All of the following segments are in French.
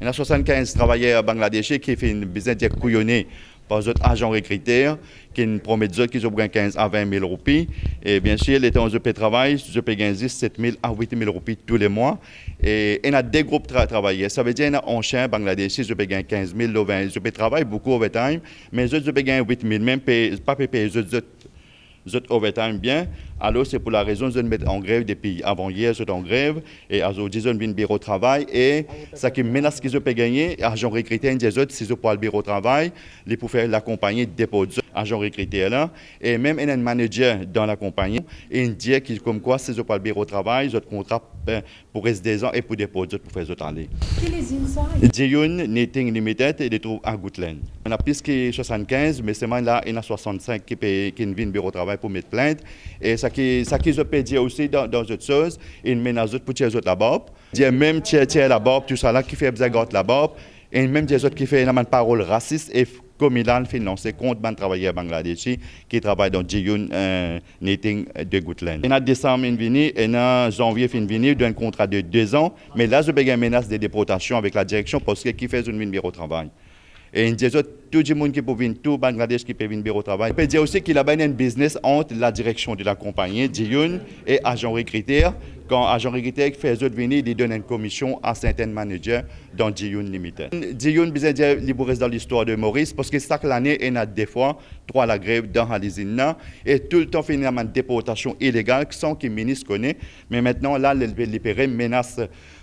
Il y a 75 travailleurs bangladeshis qui font une business de couillonner par les agents recruteurs qui nous promettent qu'ils ont 15 à 20 000 roupies. Et bien sûr, les temps où je peux travailler, je peux gagner 7 000 à 8 000 roupies tous les mois. Et il y a des groupes travailleurs. Ça veut dire qu'il y a un chien bangladeshi, je peux gagner 15 000, 20 000. Je peux travailler beaucoup overtime, mais je peux gagner 8 000, même pas payer overtime bien. Alors, c'est pour la raison que je me mets en grève depuis avant hier, je suis en grève. Et aujourd'hui, je viens au bureau de travail. Et ce qui menace que je peux gagner, agent recruté, des autres, si je peux aller au bureau de travail, les pour faire l'accompagner, déposer agent recruté là. Et même un manager dans la compagnie, et il dit que comme quoi, si je peux aller au bureau de travail, je contrat pour rester 2 ans et pour déposer pour faire ça aller. Quelle est l'inside? Jiyun Knitting Limited, il est trouvé à Goodland. On a plus que 75, mais seulement là, il y en a 65 qui viennent au bureau de travail pour mettre plainte. Et ça qui je peux dire aussi dans autre chose, il menace pour tirer la barbe. Il y a même tirer la barbe, tout ça là, qui fait besoin de la barbe. Et même des autres qui fait une parole raciste et comme il a financé contre les travailleurs bangladeshis qui travaillent dans Jiyun Knitting de Goodland. Il y a décembre venu, et en janvier venu d'un contrat de 2 ans, mais là je peux une menace de déportation avec la direction parce que qui fait une bureau de travail. Et il dit tout le monde qui peut venir, tout Bangladesh qui peut venir au bureau de travail. Il peut dire aussi qu'il y a un business entre la direction de la compagnie, Jiyun, et agent recruteur. Quand agent recruteur fait venir, il donne une commission à certains managers dans Jiyun Limited. Jiyun, bien dire, il reste dans l'histoire de Maurice, parce que chaque année, il y a des fois 3 la grève dans l'usine. Et tout le temps, il y a une déportation illégale sans que le ministre connaisse. Mais maintenant, là, le libéré menace.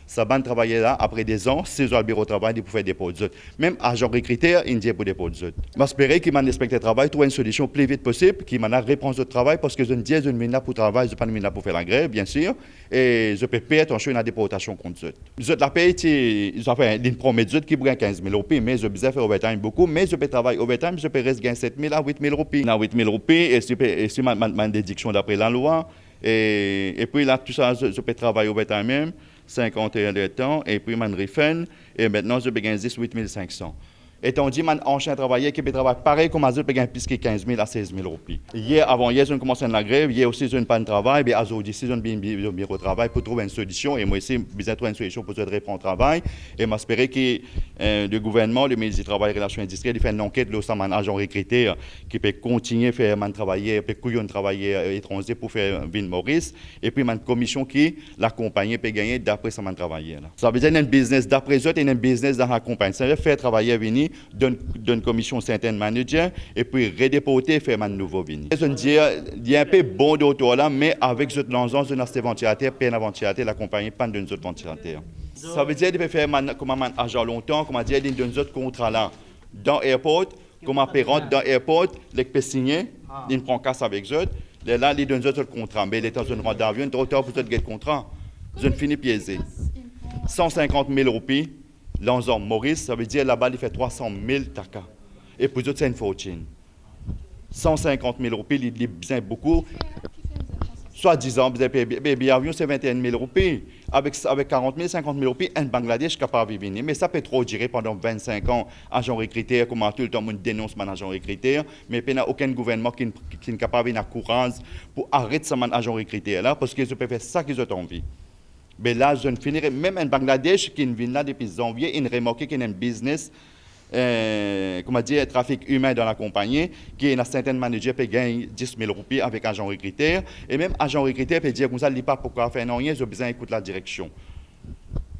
Ça va travailler là, après 2 ans, 6 heures au bureau de travail, il peut faire des pauses. Même agent recruteur, il dit pour des pauses. J'espère qu'il m'a respecté le travail, trouver une solution le plus vite possible, qu'il m'a réponse au travail, parce que je ne dis pas que je ne pour travail, je ne suis pas pour faire la grève, bien sûr, et je peux payer attention à la déportation contre eux. Je la paye, ils promettent qu'ils gagnent 15 000 roupies, mais je peux faire overtime beaucoup, mais je peux travailler overtime, je peux rester gagner 7 000 à 8 000 roupies. À 8 000 roupies, et c'est ma déduction d'après la loi, et puis là, tout ça, je peux travailler overtime même. 51 de temps, et puis je refais, et maintenant je peux gagner 18 500. Et on dit, man, ancien travailleur qui peut travailler pareil comme Azul peut gagner plus que 15 000 à 16 000 roupies. Avant hier, je commençais la grève, hier aussi, je n'ai pas de travail, mais aujourd'hui, je suis au bureau de travail pour trouver une solution, et moi aussi, je vais trouver une solution pour répondre au travail, et j'espère que le gouvernement, le ministre du Travail et des Relations industrielles, il fait une enquête, là, un agent recruté qui peut continuer à faire travailler, peut couillon travailler étranger pour faire Ville Maurice, et puis une commission qui, la compagnie peut gagner d'après ce travailler. Ça veut dire qu'il y a un business d'après eux, il y a un business dans la compagnie. Ça veut dire faire travailler venir d'une commission certaine manager et puis redéporter faire un nouveau vini. Je veux dire, il y a un peu bon d'auto là, mais avec cette l'ensemble de notre ventilateur, peine à ventilateur, la compagnie pas d'une autre ventilateur. Ça veut dire qu'il peut faire comme un agent longtemps, comme dire d'une autre contrat là. Dans l'airport, comme un parent dans l'airport, les peut signer, il prend casse avec eux, là, il donne autre contrat, mais il est dans une rente d'avion, trop tard pour ce contrat. Je ne finis piégé. 150 000 roupies. L'ensemble Maurice, ça veut dire là-bas, il fait 300 000 takas. Et pour eux, c'est une fortune. 150 000 roupies, il besoin beaucoup. Soit 10 ans, bébé avion, c'est 21 000 roupies. Avec 40 000, 50 000 roupies, un Bangladesh est capable de venir. Mais ça peut trop durer pendant 25 ans. Agent recruteur, comment tout le temps on dénonce mon agent recruteur. Mais il n'y a aucun gouvernement qui est capable de courage pour arrêter mon agent recruteur là, parce qu'ils peuvent faire ça qu'ils ont envie. Mais là, je ne finirai même en Bangladesh qui vient là depuis janvier, il remarque qu'il y a un business, comment dire, trafic humain dans la compagnie, qui est un certain manager qui gagne 10 000 roupies avec agent recruteur. Et même agent recruteur peut dire comme ça, il ne pas pourquoi faire rien, j'ai besoin d'écouter la direction.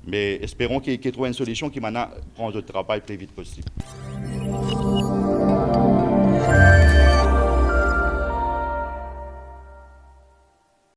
Mais espérons qu'il trouve une solution qui maintenant prend le travail le plus vite possible.